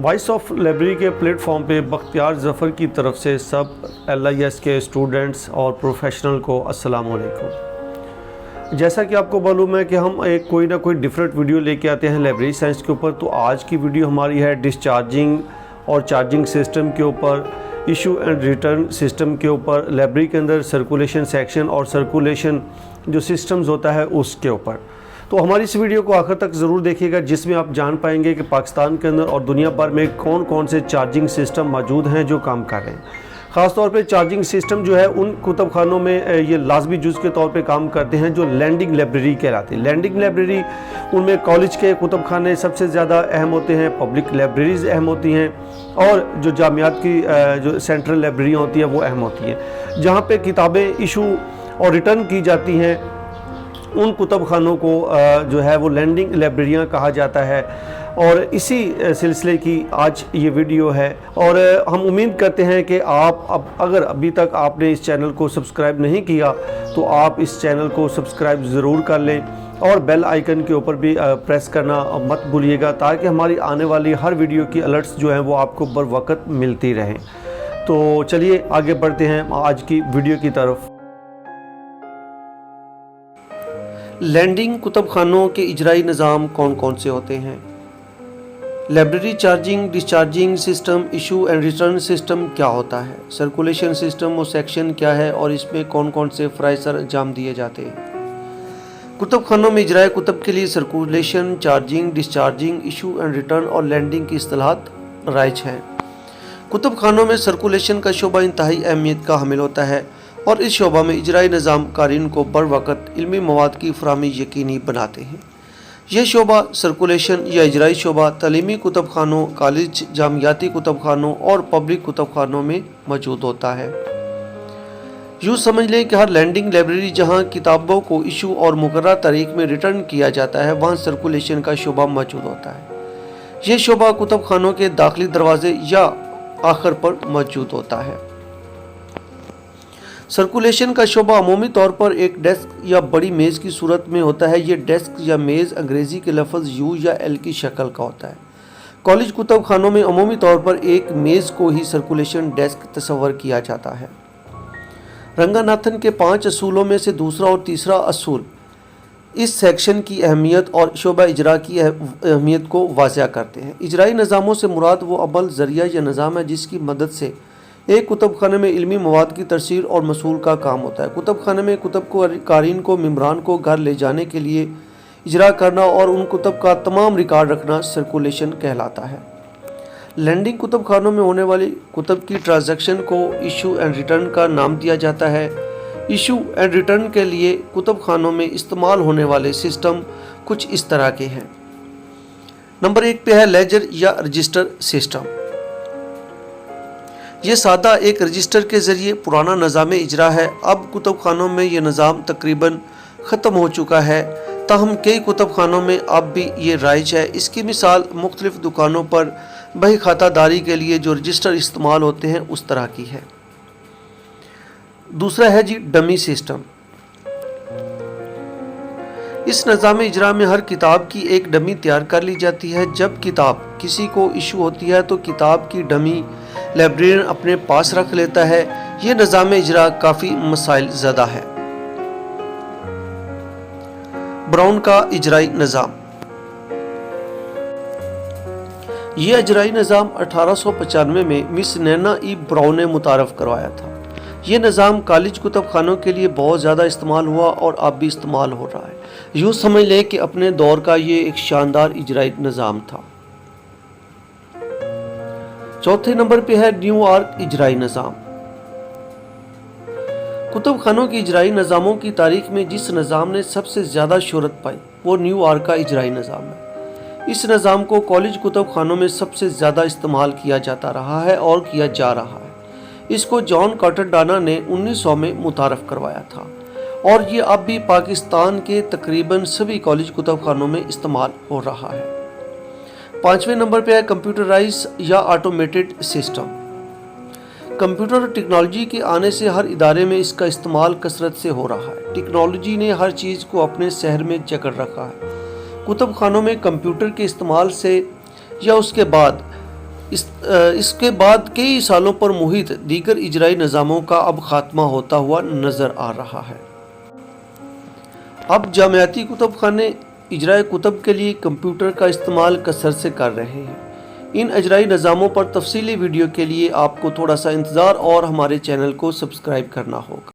Voice of library के platform पे बख्तियार ज़फ़र की तरफ से सब LIS के स्टूडेंट्स और प्रोफेशनल को अस्सलाम वालेकुम। जैसा कि आपको मालूम है कि हम एक कोई ना कोई डिफरेंट वीडियो लेके आते हैं लाइब्रेरी साइंस के ऊपर। तो आज की वीडियो हमारी है डिस्चार्जिंग और चार्जिंग सिस्टम के ऊपर, इशू एंड रिटर्न सिस्टम के ऊपर, लाइब्रेरी के अंदर सर्कुलेशन सेक्शन और सर्कुलेशन जो सिस्टम्स होता है उसके ऊपर। तो हमारी इस वीडियो को आखिर तक ज़रूर देखिएगा, जिसमें आप जान पाएंगे कि पाकिस्तान के अंदर और दुनिया भर में कौन कौन से चार्जिंग सिस्टम मौजूद हैं जो काम कर रहे हैं। ख़ास तौर पे चार्जिंग सिस्टम जो है उन कुतुब खानों में ये लाजमी जुज़ के तौर पे काम करते हैं जो लैंडिंग लाइब्रेरी कहलाती है। लैंडिंग लाइब्रेरी उनमें कॉलेज के कुतुब खाने सबसे ज़्यादा अहम होते हैं, पब्लिक लाइब्रेरीज़ अहम होती हैं और जो जामियात की जो सेंट्रल लाइब्रेरियाँ होती हैं वो अहम होती हैं। जहाँ पर किताबें इशू और रिटर्न की जाती हैं उन कुतुब खानों को जो है वो लैंडिंग लाइब्रेरियाँ कहा जाता है। और इसी सिलसिले की आज ये वीडियो है और हम उम्मीद करते हैं कि आप अगर अभी तक आपने इस चैनल को सब्सक्राइब नहीं किया तो आप इस चैनल को सब्सक्राइब ज़रूर कर लें और बेल आइकन के ऊपर भी प्रेस करना मत भूलिएगा, ताकि हमारी आने वाली हर वीडियो की अलर्ट्स जो हैं वो आपको बर वक्त मिलती रहें। तो चलिए आगे बढ़ते हैं आज की वीडियो की तरफ। लैंडिंग कुतुब खानों के इजराई निज़ाम कौन कौन से होते हैं? Library charging, discharging system, issue and return system क्या होता है? सर्कुलेशन सिस्टम और सेक्शन क्या है और इसमें कौन कौन से फ़राइज़ सर अंजाम दिए जाते हैं? कुतुब खानों में इजराए कुतुब के लिए circulation, charging, discharging, issue and return और लैंडिंग की इस्तिलाहात राइज हैं। कुतुब खानों में सर्कुलेशन का शोबा इंतहाई अहमियत का हामिल होता है और इस शोबा में इजराई निज़ाम कारीन को बर वक़्त इल्मी मवाद की फराहमी यकीनी बनाते हैं। यह शोबा सर्कुलेशन या इजराई शोबा तलीमी कुतुब खानों, कॉलेज, जामियाती कुतुब खानों और पब्लिक कुतुब खानों में मौजूद होता है। यूँ समझ लें कि हर लैंडिंग लाइब्रेरी जहाँ किताबों को इशू और मुकर्रर तारीख में रिटर्न किया जाता है वहाँ सर्कुलेशन का शोबा मौजूद होता है। यह शोबा कुतुब खानों के दाखिली दरवाजे या आखिर पर मौजूद होता है। सर्कुलेशन का शोबा अमूमी तौर पर एक डेस्क या बड़ी मेज़ की सूरत में होता है। ये डेस्क या मेज़ अंग्रेज़ी के लफ्ज़ U या L की शक्ल का होता है। कॉलेज कुतुब खानों में अमूमी तौर पर एक मेज़ को ही सर्कुलेशन डेस्क तस्वर किया जाता है। रंगानाथन के 5 असूलों में से दूसरा और तीसरा असूल इस सेक्शन की अहमियत और शोबा इजरा की अहमियत को वाज़ह करते हैं। इजराई निज़ामों से मुराद वो अमल, ज़रिया या निज़ाम है जिसकी मदद से एक कुतुब खाने में इल्मी मवाद की तरसील और मसूल का काम होता है। कुतुब खाने में कुतुब को कारीन को मेम्बरान को घर ले जाने के लिए इजरा करना और उन कुतुब का तमाम रिकॉर्ड रखना सर्कुलेशन कहलाता है। लैंडिंग कुतुब खानों में होने वाली कुतुब की ट्रांजैक्शन को इशू एंड रिटर्न का नाम दिया जाता है। इशू एंड रिटर्न के लिए कुतुब खानों में इस्तेमाल होने वाले सिस्टम कुछ इस तरह के हैं। नंबर 1 पे है लेजर या रजिस्टर सिस्टम। ये सादा एक रजिस्टर के ज़रिए पुराना निज़ाम इजरा है। अब कुतुब खानों में ये निज़ाम तकरीबन ख़त्म हो चुका है, ताहम कई कुतुब खानों में अब भी ये राइज है। इसकी मिसाल मुख्तलिफ़ दुकानों पर बही खातादारी के लिए जो रजिस्टर इस्तेमाल होते हैं उस तरह की है। दूसरा है जी डमी सिस्टम। इस निज़ाम इजरा में हर किताब की एक डमी तैयार कर ली जाती है। जब किताब किसी को इशू होती है तो किताब की डमी लाइब्रेरियन अपने पास रख लेता है। ये निज़ाम इजरा काफ़ी मसाइल ज़दा है। ब्राउन का इजराई निज़ाम। यह इजराई निज़ाम 1895 में मिस नैना ई ब्राउन ने मुतारफ़ करवाया था। यह निज़ाम कॉलेज कुतुब खानों के लिए बहुत ज़्यादा इस्तेमाल हुआ और अब भी इस्तेमाल हो रहा है। यूँ समझ लें कि अपने दौर का ये एक शानदार इजराई निज़ाम था। चौथे नंबर पे है न्यूयॉर्क इजराई निज़ाम। कुतुब खानों की इजराई निज़ामों की तारीख में जिस निज़ाम ने सबसे ज़्यादा शोहरत पाई वो न्यूयॉर्क का इजराई निज़ाम है। इस निज़ाम को कॉलेज कुतुब खानों में सबसे ज़्यादा इस्तेमाल किया जाता रहा है और किया जा रहा है। इसको जॉन कार्टर डाना ने 1900 में मुतारफ़ करवाया था और ये अब भी पाकिस्तान के तकरीबन सभी कॉलेज कुतुब खानों में इस्तेमाल हो रहा है। 5वें नंबर पे है कंप्यूटराइज या ऑटोमेटेड सिस्टम। कंप्यूटर टेक्नोलॉजी के आने से हर इदारे में इसका इस्तेमाल कसरत से हो रहा है। टेक्नोलॉजी ने हर चीज़ को अपने शहर में जकड़ रखा है। कुतुब खानों में कंप्यूटर के इस्तेमाल से या उसके बाद اس کے بعد کئی سالوں پر محیط دیگر اجرائی نظاموں کا اب خاتمہ ہوتا ہوا نظر آ رہا ہے۔ اب جامعاتی کتب خانے اجرائی کتب کے لیے کمپیوٹر کا استعمال کثرت سے کر رہے ہیں۔ ان اجرائی نظاموں پر تفصیلی ویڈیو کے لیے آپ کو تھوڑا سا انتظار اور ہمارے چینل کو سبسکرائب کرنا ہوگا۔